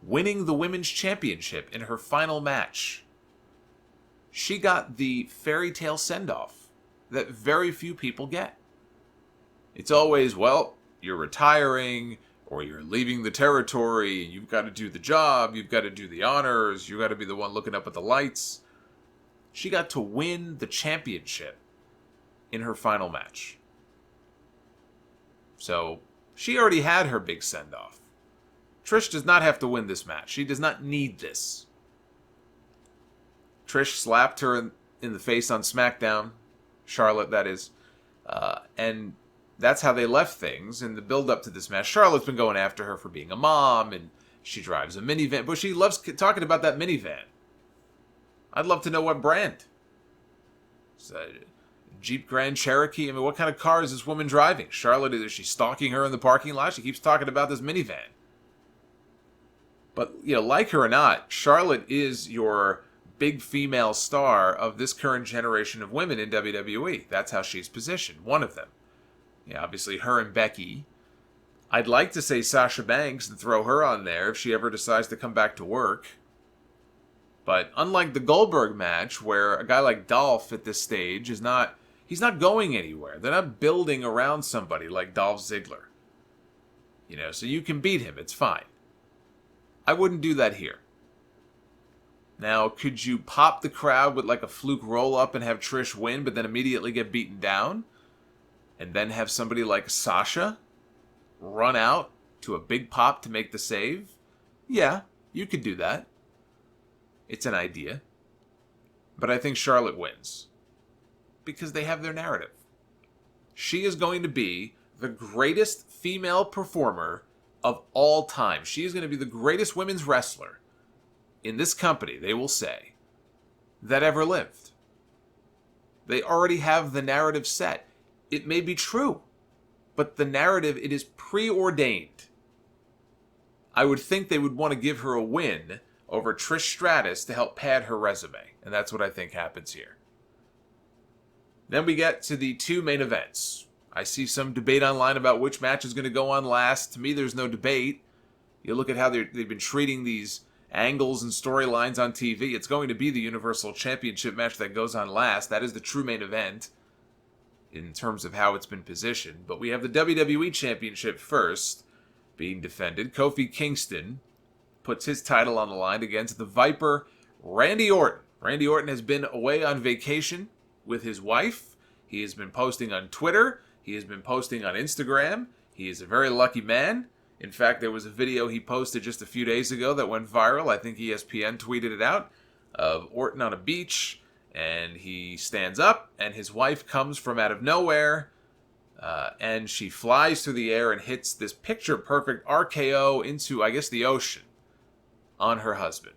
winning the Women's Championship in her final match. She got the fairy tale send-off that very few people get. It's always, well, you're retiring, or you're leaving the territory, and you've got to do the job, you've got to do the honors, you've got to be the one looking up at the lights. She got to win the championship in her final match. So, she already had her big send-off. Trish does not have to win this match. She does not need this. Trish slapped her in the face on SmackDown. Charlotte, that is. And that's how they left things in the build-up to this match. Charlotte's been going after her for being a mom, and she drives a minivan. But she loves talking about that minivan. I'd love to know what brand. It's a Jeep Grand Cherokee. I mean, what kind of car is this woman driving? Charlotte, is she stalking her in the parking lot? She keeps talking about this minivan. But, like her or not, Charlotte is your big female star of this current generation of women in WWE. That's how she's positioned. One of them. Obviously her and Becky. I'd like to say Sasha Banks and throw her on there if she ever decides to come back to work. But unlike the Goldberg match, where a guy like Dolph at this stage he's not going anywhere. They're not building around somebody like Dolph Ziggler. So you can beat him. It's fine. I wouldn't do that here. Now, could you pop the crowd with like a fluke roll-up and have Trish win, but then immediately get beaten down? And then have somebody like Sasha run out to a big pop to make the save? Yeah, you could do that. It's an idea. But I think Charlotte wins. Because they have their narrative. She is going to be the greatest female performer of all time. She is going to be the greatest women's wrestler in this company, they will say, that ever lived. They already have the narrative set. It may be true. but the narrative, it is preordained. I would think they would want to give her a win over Trish Stratus to help pad her resume, and that's what I think happens here. Then we get to the two main events. I see some debate online about which match is going to go on last. To me, there's no debate. You look at how they've been treating these angles and storylines on TV. It's going to be the Universal Championship match that goes on last. That is the true main event in terms of how it's been positioned. But we have the WWE Championship first being defended. Kofi Kingston puts his title on the line against the Viper, Randy Orton. Randy Orton has been away on vacation with his wife. He has been posting on Twitter. He has been posting on Instagram. He is a very lucky man. In fact, there was a video he posted just a few days ago that went viral. I think ESPN tweeted it out, of Orton on a beach, and he stands up, and his wife comes from out of nowhere, and she flies through the air and hits this picture-perfect RKO into, I guess, the ocean on her husband.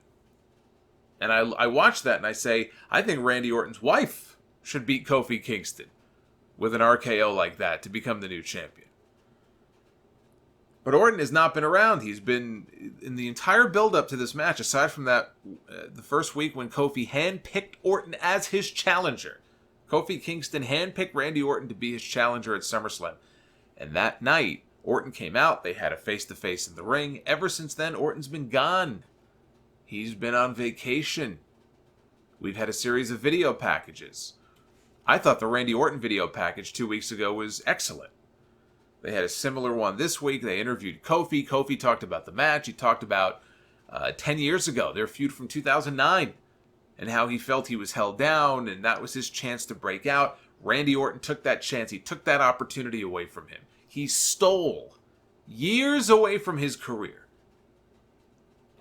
And I watch that and I say, I think Randy Orton's wife should beat Kofi Kingston with an RKO like that to become the new champion. But Orton has not been around. He's been, in the entire build-up to this match, aside from that, the first week when Kofi handpicked Orton as his challenger. Kofi Kingston handpicked Randy Orton to be his challenger at SummerSlam. And that night, Orton came out. They had a face-to-face in the ring. Ever since then, Orton's been gone. He's been on vacation. We've had a series of video packages. I thought the Randy Orton video package 2 weeks ago was excellent. They had a similar one this week. They interviewed Kofi. Kofi talked about the match. He talked about 10 years ago, their feud from 2009, and how he felt he was held down, and that was his chance to break out. Randy Orton took that chance. He took that opportunity away from him. He stole years away from his career.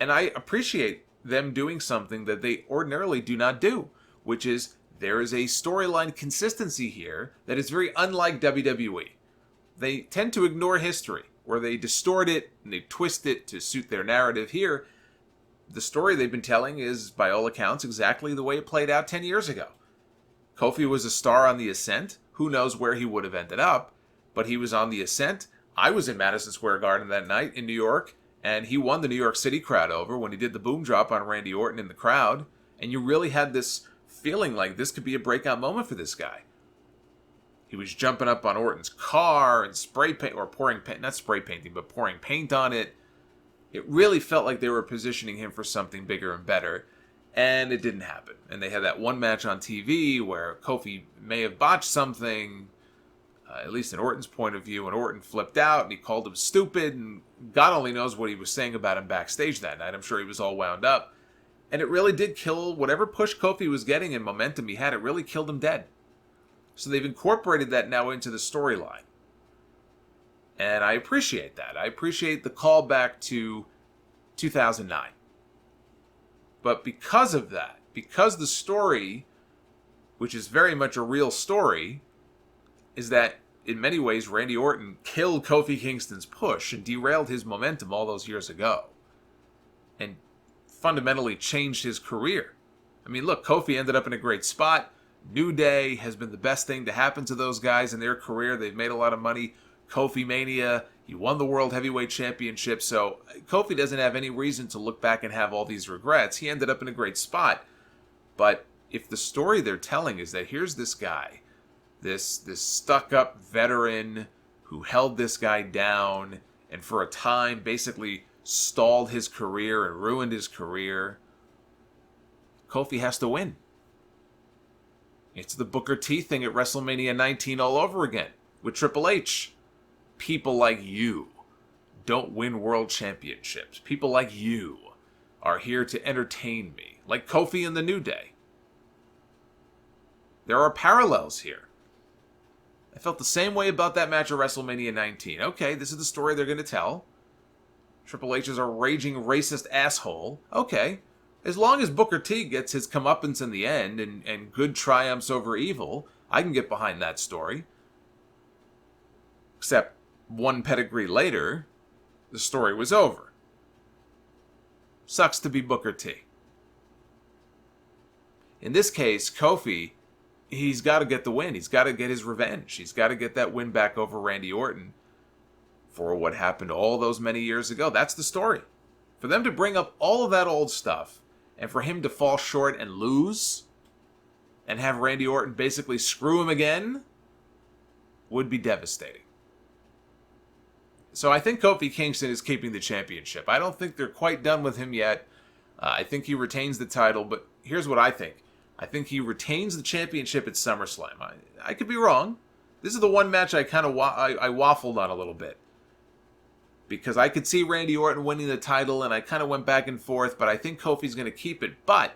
And I appreciate them doing something that they ordinarily do not do, which is there is a storyline consistency here that is very unlike WWE. They tend to ignore history, where they distort it and they twist it to suit their narrative. Here, the story they've been telling is, by all accounts, exactly the way it played out 10 years ago. Kofi was a star on the ascent. Who knows where he would have ended up, but he was on the ascent. I was in Madison Square Garden that night in New York, and he won the New York City crowd over when he did the boom drop on Randy Orton in the crowd, and you really had this feeling like this could be a breakout moment for this guy. He was jumping up on Orton's car and spray paint, or pouring paint, not spray painting, but pouring paint on it. It really felt like they were positioning him for something bigger and better, and it didn't happen. And they had that one match on TV where Kofi may have botched something, at least in Orton's point of view, and Orton flipped out and he called him stupid, and God only knows what he was saying about him backstage that night. I'm sure he was all wound up. And it really did kill whatever push Kofi was getting and momentum he had. It really killed him dead. So they've incorporated that now into the storyline. And I appreciate that. I appreciate the callback to 2009. But because of that, because the story, which is very much a real story, is that in many ways Randy Orton killed Kofi Kingston's push and derailed his momentum all those years ago. And fundamentally changed his career. I mean, look, Kofi ended up in a great spot. New Day has been the best thing to happen to those guys in their career. They've made a lot of money. Kofi Mania, he won the World Heavyweight Championship, so Kofi doesn't have any reason to look back and have all these regrets. He ended up in a great spot. But if the story they're telling is that here's this guy, this stuck-up veteran who held this guy down and for a time basically stalled his career and ruined his career, Kofi has to win. It's the Booker T thing at WrestleMania 19 all over again with Triple H. People like you don't win world championships. People like you are here to entertain me, like Kofi and the New Day. There are parallels here. I felt the same way about that match at WrestleMania 19. Okay, this is the story they're going to tell. Triple H is a raging racist asshole. Okay, as long as Booker T gets his comeuppance in the end and good triumphs over evil, I can get behind that story. Except one pedigree later, the story was over. Sucks to be Booker T. In this case, Kofi he's got to get the win. He's got to get his revenge. He's got to get that win back over Randy Orton for what happened all those many years ago. That's the story. For them to bring up all of that old stuff and for him to fall short and lose and have Randy Orton basically screw him again would be devastating. So I think Kofi Kingston is keeping the championship. I don't think they're quite done with him yet. I think he retains the title, but here's what I think. I think he retains the championship at SummerSlam. I could be wrong. This is the one match I kind of I waffled on a little bit. Because I could see Randy Orton winning the title, and I kind of went back and forth, but I think Kofi's going to keep it. But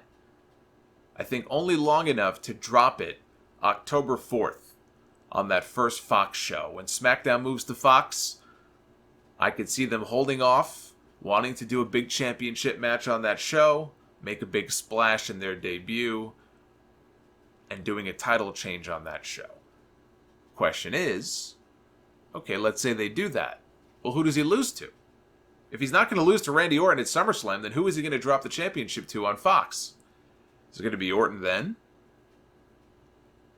I think only long enough to drop it October 4th on that first Fox show. When SmackDown moves to Fox, I could see them holding off, wanting to do a big championship match on that show, make a big splash in their debut, and doing a title change on that show. Question is, okay, let's say they do that. Well, who does he lose to? If he's not going to lose to Randy Orton at SummerSlam, then who is he going to drop the championship to on Fox? Is it going to be Orton then?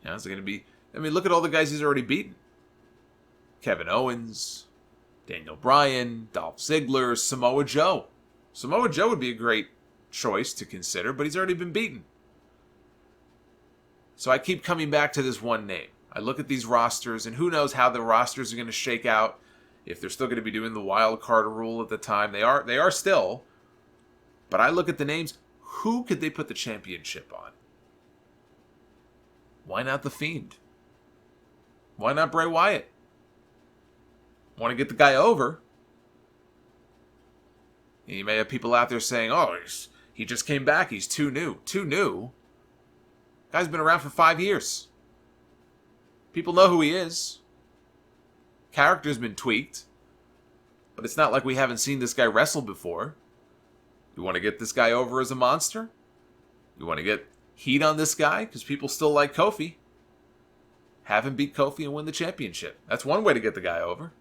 Yeah, is it going to be... I mean, look at all the guys he's already beaten. Kevin Owens, Daniel Bryan, Dolph Ziggler, Samoa Joe. Samoa Joe would be a great choice to consider, but he's already been beaten. So I keep coming back to this one name. I look at these rosters, and who knows how the rosters are going to shake out. If they're still going to be doing the wild card rule at the time. They are still. But I look at the names. Who could they put the championship on? Why not The Fiend? Why not Bray Wyatt? Want to get the guy over. And you may have people out there saying, oh, he just came back. He's too new. Too new? Guy's been around for 5 years. People know who he is. Character's been tweaked. But it's not like we haven't seen this guy wrestle before. You want to get this guy over as a monster? You want to get heat on this guy? Because people still like Kofi. Have him beat Kofi and win the championship. That's one way to get the guy over.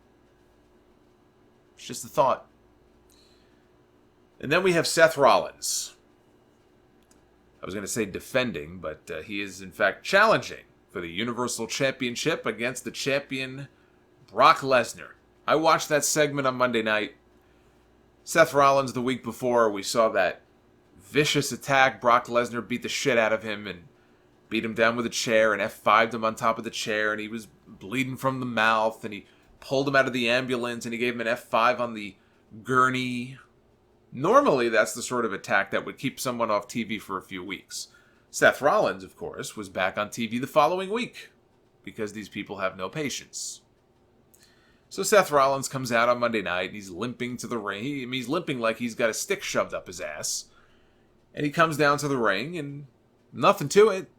It's just a thought. And then we have Seth Rollins. I was going to say defending, but he is in fact challenging for the Universal Championship against the champion Brock Lesnar. I watched that segment on Monday night. Seth Rollins the week before, we saw that vicious attack. Brock Lesnar beat the shit out of him and beat him down with a chair and F5'd him on top of the chair, and he was bleeding from the mouth, and he pulled him out of the ambulance, and he gave him an F5 on the gurney. Normally, that's the sort of attack that would keep someone off TV for a few weeks. Seth Rollins, of course, was back on TV the following week because these people have no patience. So Seth Rollins comes out on Monday night, and he's limping to the ring. He's limping like he's got a stick shoved up his ass. And he comes down to the ring, and nothing to it.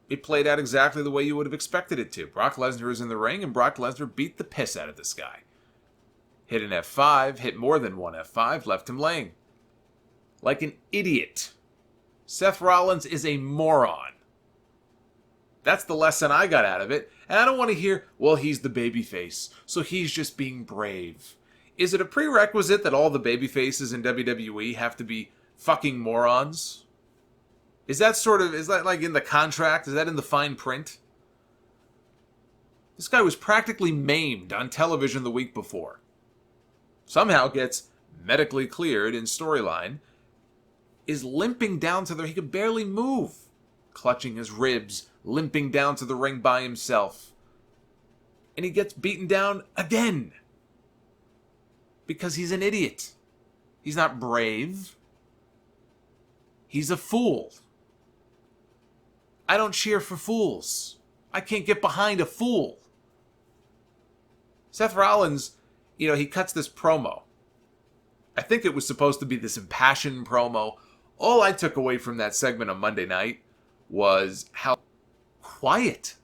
It played out exactly the way you would have expected it to. Brock Lesnar is in the ring, and Brock Lesnar beat the piss out of this guy. Hit an F5, hit more than one F5, left him laying. Like an idiot. Seth Rollins is a moron. That's the lesson I got out of it. And I don't want to hear, well, he's the babyface, so he's just being brave. Is it a prerequisite that all the babyfaces in WWE have to be fucking morons? Is that like in the contract? Is that in the fine print? This guy was practically maimed on television the week before. Somehow gets medically cleared in storyline. Is limping down to he could barely move. Clutching his ribs, limping down to the ring by himself. And he gets beaten down again. Because he's an idiot. He's not brave. He's a fool. I don't cheer for fools. I can't get behind a fool. Seth Rollins, he cuts this promo. I think it was supposed to be this impassioned promo. All I took away from that segment on Monday night was how quiet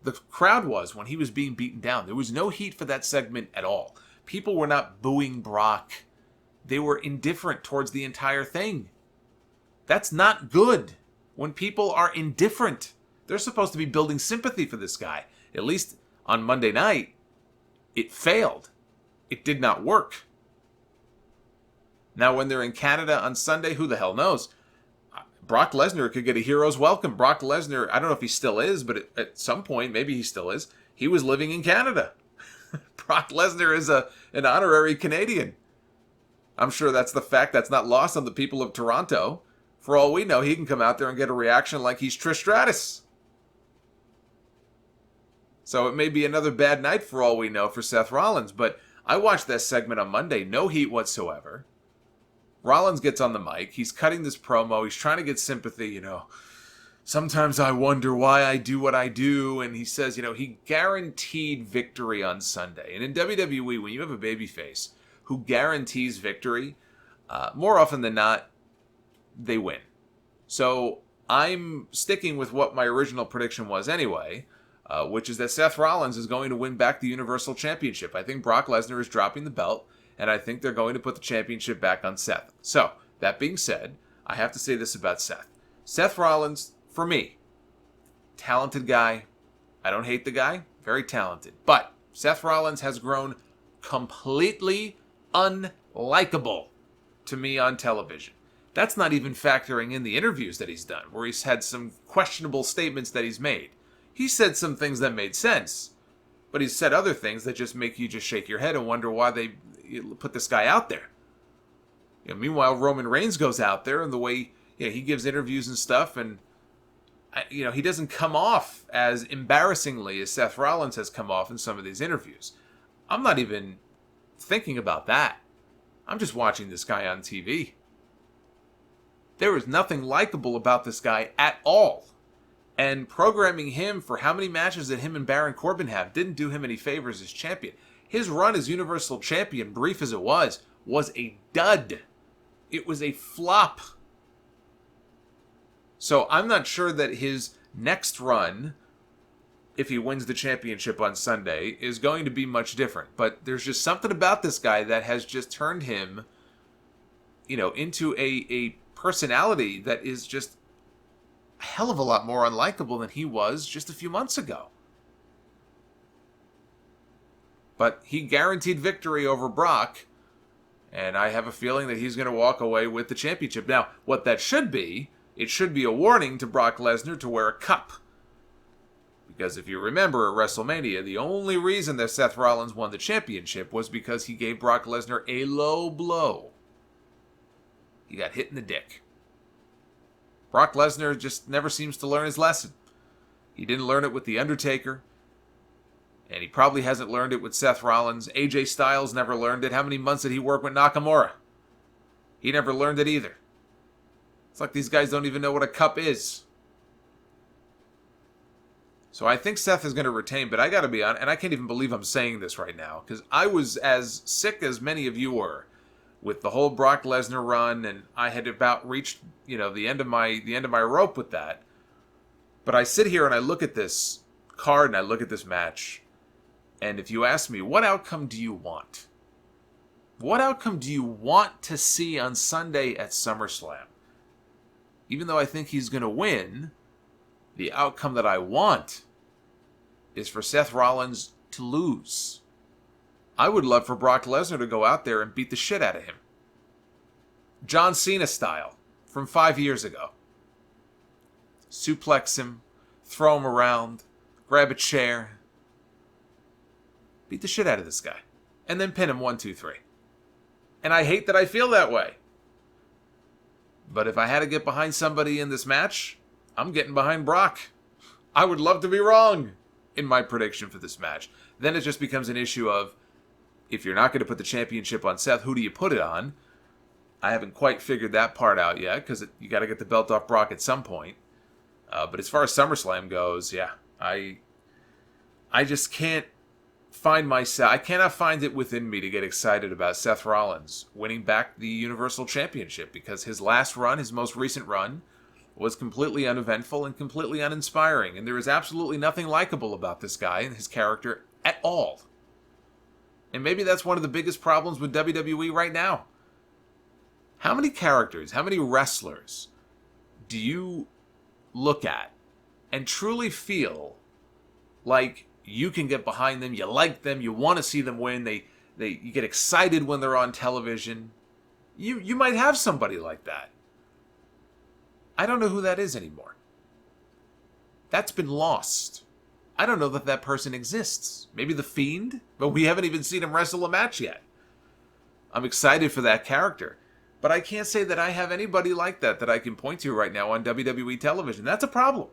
the crowd was when he was being beaten down. There was no heat for that segment at all. People were not booing Brock. They were indifferent towards the entire thing. That's not good. When people are indifferent, they're supposed to be building sympathy for this guy. At least on Monday night, it failed. It did not work. Now, when they're in Canada on Sunday, who the hell knows? Brock Lesnar could get a hero's welcome. Brock Lesnar, I don't know if he still is, but at some point, maybe he still is, he was living in Canada. Brock Lesnar is an honorary Canadian. I'm sure that's the fact that's not lost on the people of Toronto. For all we know, he can come out there and get a reaction like he's Trish Stratus. So it may be another bad night for all we know for Seth Rollins, but I watched that segment on Monday, no heat whatsoever. Rollins gets on the mic, he's cutting this promo, he's trying to get sympathy, Sometimes I wonder why I do what I do, and he says, he guaranteed victory on Sunday. And in WWE, when you have a babyface who guarantees victory, more often than not, they win. So I'm sticking with what my original prediction was anyway, which is that Seth Rollins is going to win back the Universal Championship. I think Brock Lesnar is dropping the belt, and I think they're going to put the championship back on Seth. So, that being said, I have to say this about Seth. Seth Rollins, for me, talented guy. I don't hate the guy. Very talented. But Seth Rollins has grown completely unlikable to me on television. That's not even factoring in the interviews that he's done, where he's had some questionable statements that he's made. He said some things that made sense, but he's said other things that just make you just shake your head and wonder why they put this guy out there. Meanwhile, Roman Reigns goes out there, and the way he gives interviews and stuff, and he doesn't come off as embarrassingly as Seth Rollins has come off in some of these interviews. I'm not even thinking about that. I'm just watching this guy on TV. There is nothing likable about this guy at all. And programming him for how many matches that him and Baron Corbin have didn't do him any favors as champion. His run as Universal Champion, brief as it was a dud. It was a flop. So I'm not sure that his next run, if he wins the championship on Sunday, is going to be much different. But there's just something about this guy that has just turned him, into a personality that is just a hell of a lot more unlikable than he was just a few months ago. But he guaranteed victory over Brock, and I have a feeling that he's going to walk away with the championship. Now, what that should be, it should be a warning to Brock Lesnar to wear a cup. Because if you remember at WrestleMania, the only reason that Seth Rollins won the championship was because he gave Brock Lesnar a low blow. He got hit in the dick. Brock Lesnar just never seems to learn his lesson. He didn't learn it with The Undertaker, and he probably hasn't learned it with Seth Rollins. AJ Styles never learned it. How many months did he work with Nakamura? He never learned it either. It's like these guys don't even know what a cup is. So I think Seth is going to retain, but I got to be honest, and I can't even believe I'm saying this right now, because I was as sick as many of you were with the whole Brock Lesnar run, and I had about reached, the end of my rope with that. But I sit here and I look at this card and I look at this match, and if you ask me, what outcome do you want? What outcome do you want to see on Sunday at SummerSlam? Even though I think he's going to win, the outcome that I want is for Seth Rollins to lose. I would love for Brock Lesnar to go out there and beat the shit out of him. John Cena style from 5 years ago. Suplex him, throw him around, grab a chair, beat the shit out of this guy, and then pin him 1, 2, 3. And I hate that I feel that way. But if I had to get behind somebody in this match, I'm getting behind Brock. I would love to be wrong in my prediction for this match. Then it just becomes an issue of, if you're not going to put the championship on Seth, who do you put it on? I haven't quite figured that part out yet, because you got to get the belt off Brock at some point. But as far as SummerSlam goes, yeah, I just can't find myself. I cannot find it within me to get excited about Seth Rollins winning back the Universal Championship, because his last run, his most recent run, was completely uneventful and completely uninspiring. And there is absolutely nothing likable about this guy and his character at all. And maybe that's one of the biggest problems with WWE right now. How many characters, how many wrestlers do you look at and truly feel like you can get behind them, you like them, you want to see them win, you get excited when they're on television? You might have somebody like that. I don't know who that is anymore. That's been lost. I don't know that that person exists. Maybe The Fiend, but we haven't even seen him wrestle a match yet. I'm excited for that character, but I can't say that I have anybody like that I can point to right now on WWE television. That's a problem.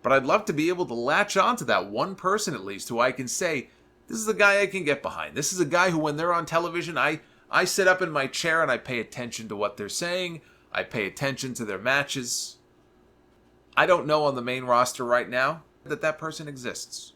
But I'd love to be able to latch on to that one person at least who I can say, this is a guy I can get behind. This is a guy who, when they're on television, I sit up in my chair and I pay attention to what they're saying. I pay attention to their matches. I don't know on the main roster right now that person exists.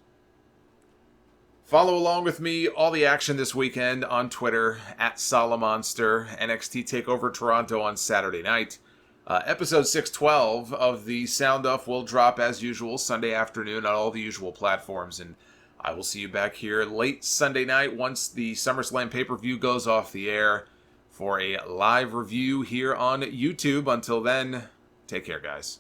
Follow along with me, all the action this weekend on Twitter, at Solomonster, NXT TakeOver Toronto on Saturday night. Episode 612 of the Sound Off will drop as usual Sunday afternoon on all the usual platforms, and I will see you back here late Sunday night once the SummerSlam pay-per-view goes off the air for a live review here on YouTube. Until then, take care, guys.